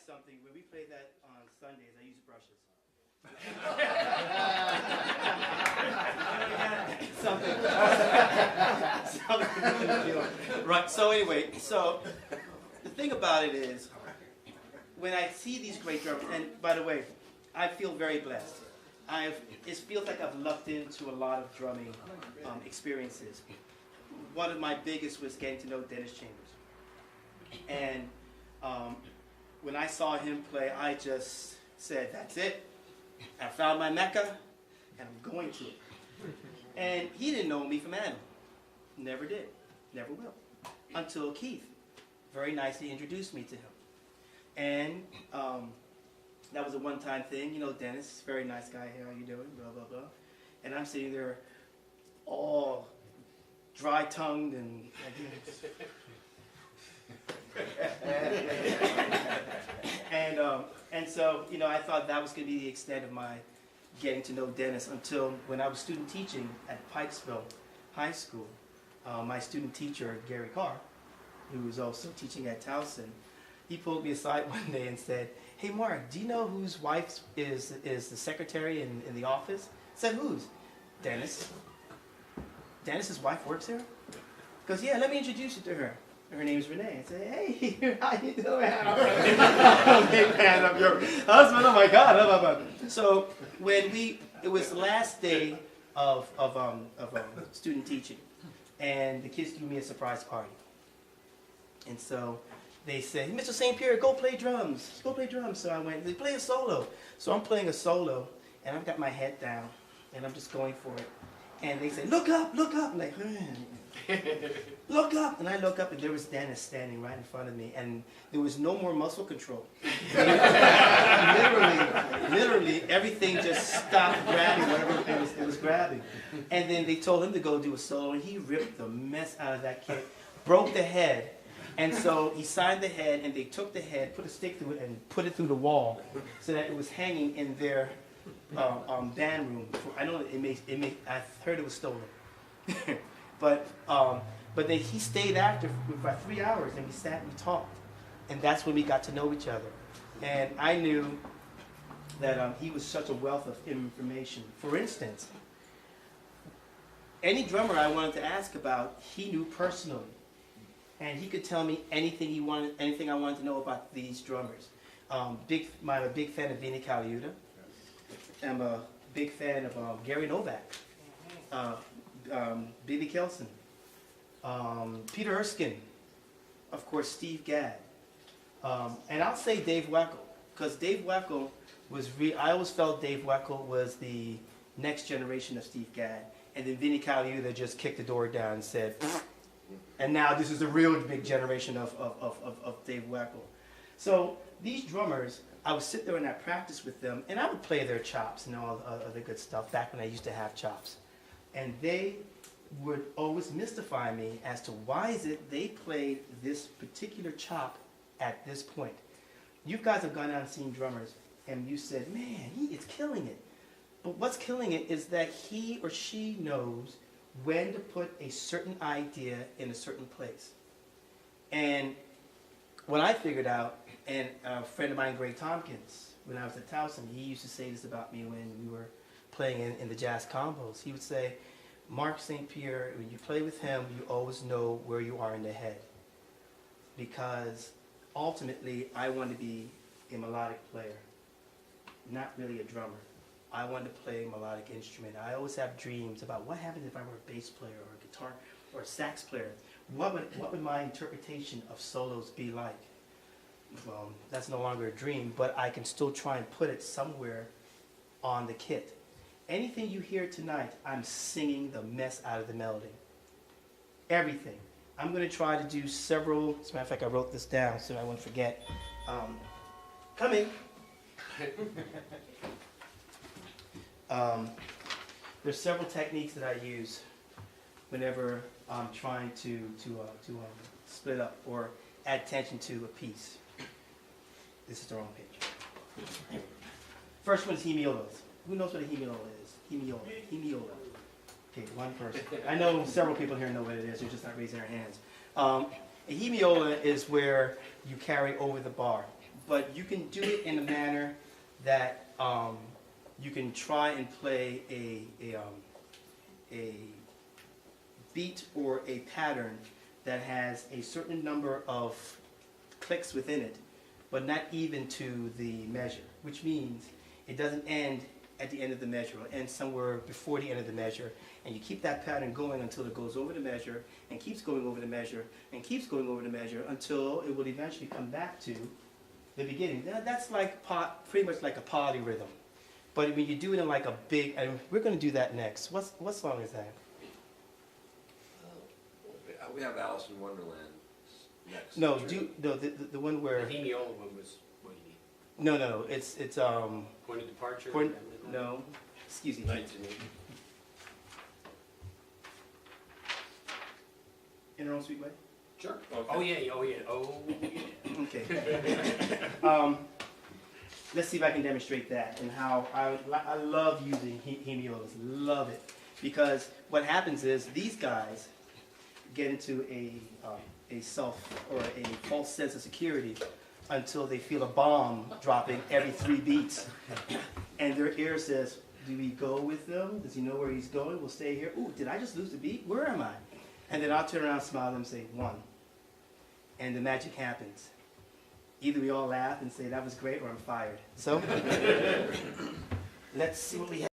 something. When we play that on Sundays, I use brushes. something. Right. So anyway, so the thing about it is, when I see these great drummers, and by the way, I feel very blessed. It feels like I've lucked into a lot of drumming experiences. One of my biggest was getting to know Dennis Chambers. And when I saw him play, I just said, that's it. I found my Mecca, and I'm going to it. And he didn't know me from Adam. Never did. Never will. Until Keith very nicely introduced me to him. And that was a one-time thing. You know, Dennis, very nice guy. Hey, how you doing? Blah, blah, blah. And I'm sitting there all dry-tongued and and so, you know, I thought that was going to be the extent of my getting to know Dennis until when I was student teaching at Pikesville High School. My student teacher, Gary Carr, who was also teaching at Towson, he pulled me aside one day and said, hey, Mark, do you know whose wife is the secretary in the office? I said, whose? Dennis. Dennis's wife works here? He goes, yeah, let me introduce you to her. Her name's Renee. I said, hey, how you doing? Hey, man, I'm your husband. Oh, my God. So when it was the last day of student teaching, and the kids threw me a surprise party. And so they said, Mr. St. Pierre, go play drums. Go play drums. So I went, they play a solo. So I'm playing a solo, and I've got my head down, and I'm just going for it. And they said, look up, look up. I'm like, look up. And I look up, and there was Dennis standing right in front of me, and there was no more muscle control. literally, everything just stopped grabbing whatever it was grabbing. And then they told him to go do a solo, and he ripped the mess out of that kid, broke the head. And so he signed the head, and they took the head, put a stick through it, and put it through the wall so that it was hanging in their band room. I know I heard it was stolen. but then he stayed after for about 3 hours, and we sat and we talked. And that's when we got to know each other. And I knew that he was such a wealth of information. For instance, any drummer I wanted to ask about, he knew personally. And he could tell me anything I wanted to know about these drummers. I'm a big fan of Vinny Caliuta. I'm a big fan of Gary Novak, Billy Kelson, Peter Erskine, of course Steve Gadd, and I'll say Dave Weckl, because Dave Weckl was I always felt Dave Weckl was the next generation of Steve Gadd, and then Vinny Caliuta just kicked the door down and said, and now this is the real big generation of Dave Weckl. So these drummers, I would sit there and I practice with them, and I would play their chops and all the good stuff back when I used to have chops. And they would always mystify me as to why is it they played this particular chop at this point. You guys have gone out and seen drummers, and you said, man, he is killing it. But what's killing it is that he or she knows when to put a certain idea in a certain place. And what I figured out, and a friend of mine, Greg Tompkins, when I was at Towson, he used to say this about me when we were playing in the jazz combos. He would say, Mark St. Pierre, when you play with him, you always know where you are in the head. Because ultimately, I want to be a melodic player, not really a drummer. I want to play a melodic instrument. I always have dreams about what happens if I were a bass player or a guitar or a sax player. What would my interpretation of solos be like? Well, that's no longer a dream, but I can still try and put it somewhere on the kit. Anything you hear tonight, I'm singing the mess out of the melody. Everything. I'm going to try to do several, as a matter of fact, I wrote this down so I won't forget. Coming. There's several techniques that I use whenever I'm trying to split up or add tension to a piece. This is the wrong page. First one is hemiolas. Who knows what a hemiola is? Hemiola. Okay, one person. I know several people here know what it is. They're just not raising their hands. A hemiola is where you carry over the bar. but you can do it in a manner that you can try and play a beat or a pattern that has a certain number of clicks within it, but not even to the measure, which means it doesn't end at the end of the measure, or end somewhere before the end of the measure, and you keep that pattern going until it goes over the measure, and keeps going over the measure, and keeps going over the measure, until it will eventually come back to the beginning. That's like pretty much like a polyrhythm. But when you do it in like a big, and we're going to do that next. What song is that? We have Alice in Wonderland next. No, the one where. The Hemiola one was what you need. No, it's Point of departure. no, excuse me. In her own sweet way. Sure. Okay. Oh yeah. Okay. Let's see if I can demonstrate that and how I love using hemiolas. Love it, because what happens is these guys get into a self or a false sense of security until they feel a bomb dropping every 3 beats, and their ear says, "Do we go with them? Does he know where he's going? We'll stay here. Ooh, did I just lose the beat? Where am I?" And then I'll turn around, smile at them, and say 1, and the magic happens. Either we all laugh and say that was great, or I'm fired. So let's see what we have.